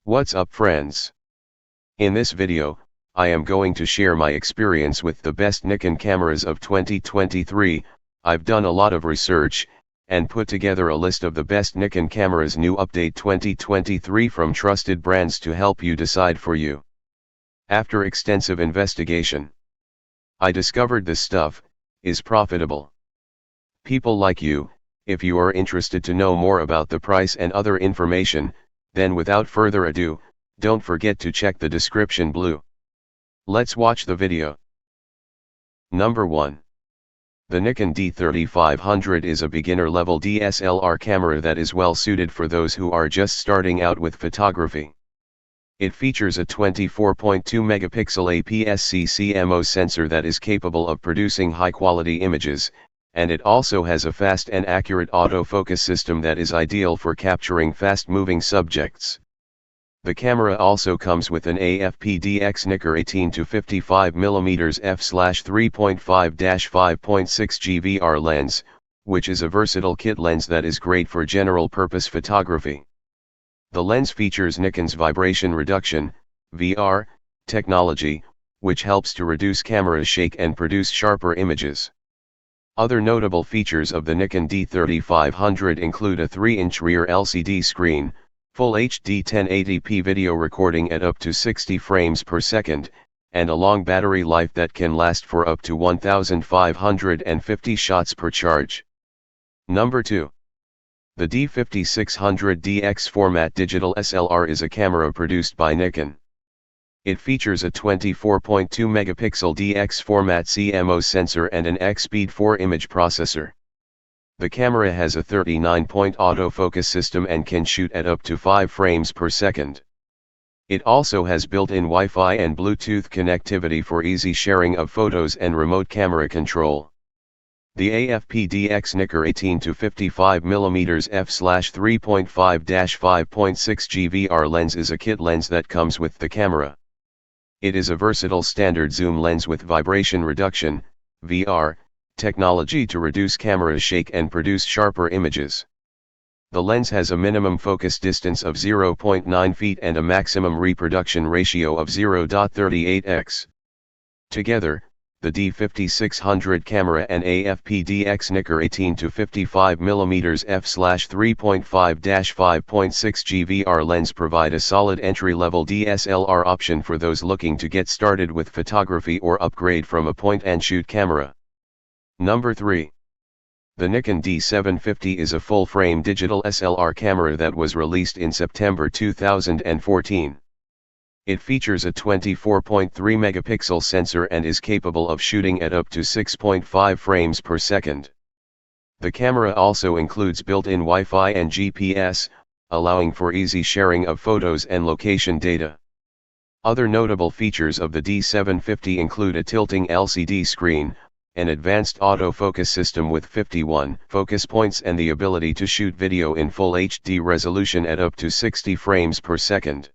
What's up friends? In this video, I am going to share my experience with the best Nikon cameras of 2023. I've done a lot of research, and put together a list of the best Nikon cameras new update 2023 from trusted brands to help you decide for you. After extensive investigation, I discovered this stuff is profitable. People like you, if you are interested to know more about the price and other information, then without further ado, don't forget to check the description below. Let's watch the video. Number 1. The Nikon D3500 is a beginner-level DSLR camera that is well suited for those who are just starting out with photography. It features a 24.2 megapixel APS-C CMOS sensor that is capable of producing high-quality images, and it also has a fast and accurate autofocus system that is ideal for capturing fast-moving subjects. The camera also comes with an AF-PDX Nikon 18 to 55mm f/3.5-5.6 GVR lens, which is a versatile kit lens that is great for general-purpose photography. The lens features Nikon's vibration reduction (VR) technology, which helps to reduce camera shake and produce sharper images. Other notable features of the Nikon D3500 include a 3-inch rear LCD screen, full HD 1080p video recording at up to 60 frames per second, and a long battery life that can last for up to 1550 shots per charge. Number 2. The D5600 DX format digital SLR is a camera produced by Nikon. It features a 24.2 megapixel DX format CMOS sensor and an X-Speed 4 image processor. The camera has a 39-point autofocus system and can shoot at up to 5 frames per second. It also has built-in Wi-Fi and Bluetooth connectivity for easy sharing of photos and remote camera control. The AF-PDX Nikon 18 to 55mm f/3.5-5.6 GVR lens is a kit lens that comes with the camera. It is a versatile standard zoom lens with vibration reduction (VR) technology to reduce camera shake and produce sharper images. The lens has a minimum focus distance of 0.9 feet and a maximum reproduction ratio of 0.38x. Together, the D5600 camera and AF-PDX Nikon 18 to 55mm f/3.5-5.6 GVR lens provide a solid entry-level DSLR option for those looking to get started with photography or upgrade from a point-and-shoot camera. Number 3. The Nikon D750 is a full-frame digital SLR camera that was released in September 2014. It features a 24.3 megapixel sensor and is capable of shooting at up to 6.5 frames per second. The camera also includes built-in Wi-Fi and GPS, allowing for easy sharing of photos and location data. Other notable features of the D750 include a tilting LCD screen, an advanced autofocus system with 51 focus points and the ability to shoot video in full HD resolution at up to 60 frames per second.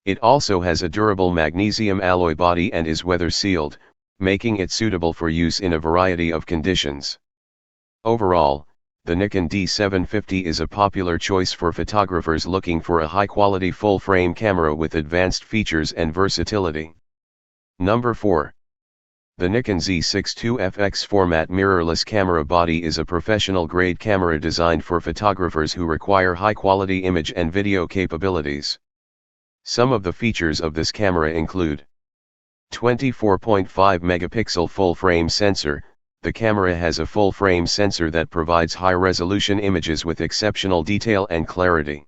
It also has a durable magnesium alloy body and is weather-sealed, making it suitable for use in a variety of conditions. Overall, the Nikon D750 is a popular choice for photographers looking for a high-quality full-frame camera with advanced features and versatility. Number 4. The Nikon Z62FX format mirrorless camera body is a professional-grade camera designed for photographers who require high-quality image and video capabilities. Some of the features of this camera include 24.5 megapixel full-frame sensor. The camera has a full-frame sensor that provides high-resolution images with exceptional detail and clarity.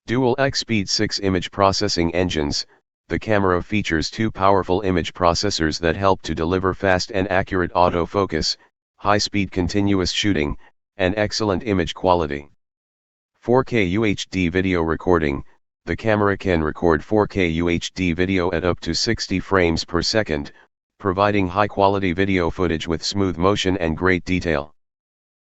Dual X-Speed 6 image processing engines. The camera features 2 powerful image processors that help to deliver fast and accurate autofocus, high-speed continuous shooting, and excellent image quality. 4K UHD video recording. The camera can record 4K UHD video at up to 60 frames per second, providing high-quality video footage with smooth motion and great detail.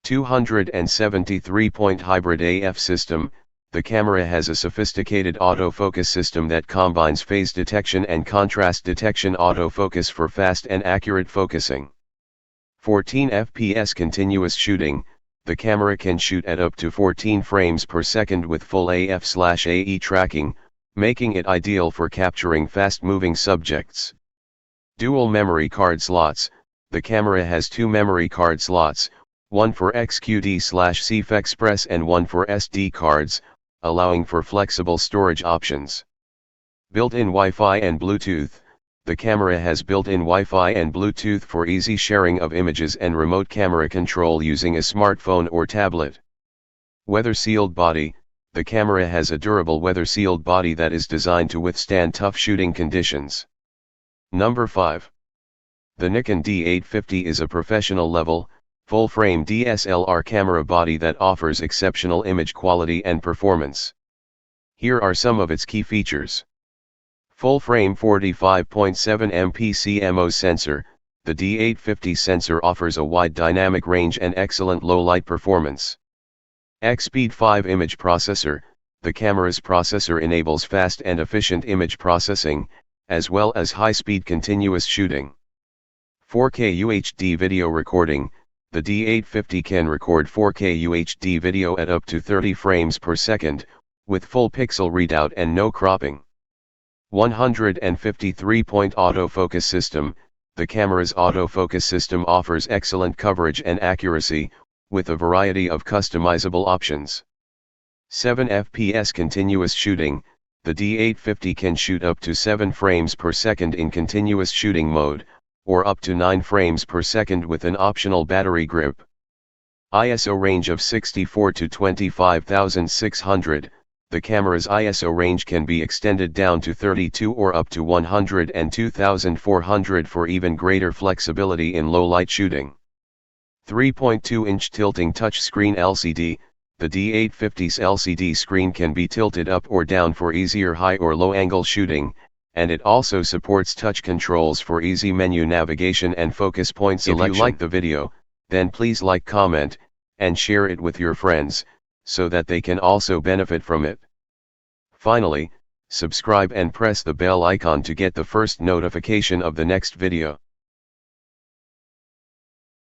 273-point hybrid AF system. The camera has a sophisticated autofocus system that combines phase detection and contrast detection autofocus for fast and accurate focusing. 14 fps continuous shooting. The camera can shoot at up to 14 frames per second with full AF/AE tracking, making it ideal for capturing fast-moving subjects. Dual memory card slots. The camera has two memory card slots, one for XQD/CF Express and one for SD cards, allowing for flexible storage options. Built-in Wi-Fi and Bluetooth. The camera has built-in Wi-Fi and Bluetooth for easy sharing of images and remote camera control using a smartphone or tablet. Weather-sealed body. The camera has a durable weather-sealed body that is designed to withstand tough shooting conditions. Number 5. The Nikon D850 is a professional-level, full-frame DSLR camera body that offers exceptional image quality and performance. Here are some of its key features. Full-frame 45.7 MP CMOS sensor. The D850 sensor offers a wide dynamic range and excellent low-light performance. X-Speed 5 image processor. The camera's processor enables fast and efficient image processing, as well as high-speed continuous shooting. 4K UHD video recording. The D850 can record 4K UHD video at up to 30 frames per second, with full pixel readout and no cropping. 153-point autofocus system. The camera's autofocus system offers excellent coverage and accuracy, with a variety of customizable options. 7 FPS continuous shooting. The D850 can shoot up to 7 frames per second in continuous shooting mode, or up to 9 frames per second with an optional battery grip. ISO range of 64 to 25,600. The camera's ISO range can be extended down to 32 or up to 102,400 for even greater flexibility in low-light shooting. 3.2-inch tilting touchscreen LCD. The D850's LCD screen can be tilted up or down for easier high or low angle shooting, and it also supports touch controls for easy menu navigation and focus point selection. If you like the video, then please like, comment, and share it with your friends, so that they can also benefit from it. Finally, subscribe and press the bell icon to get the first notification of the next video.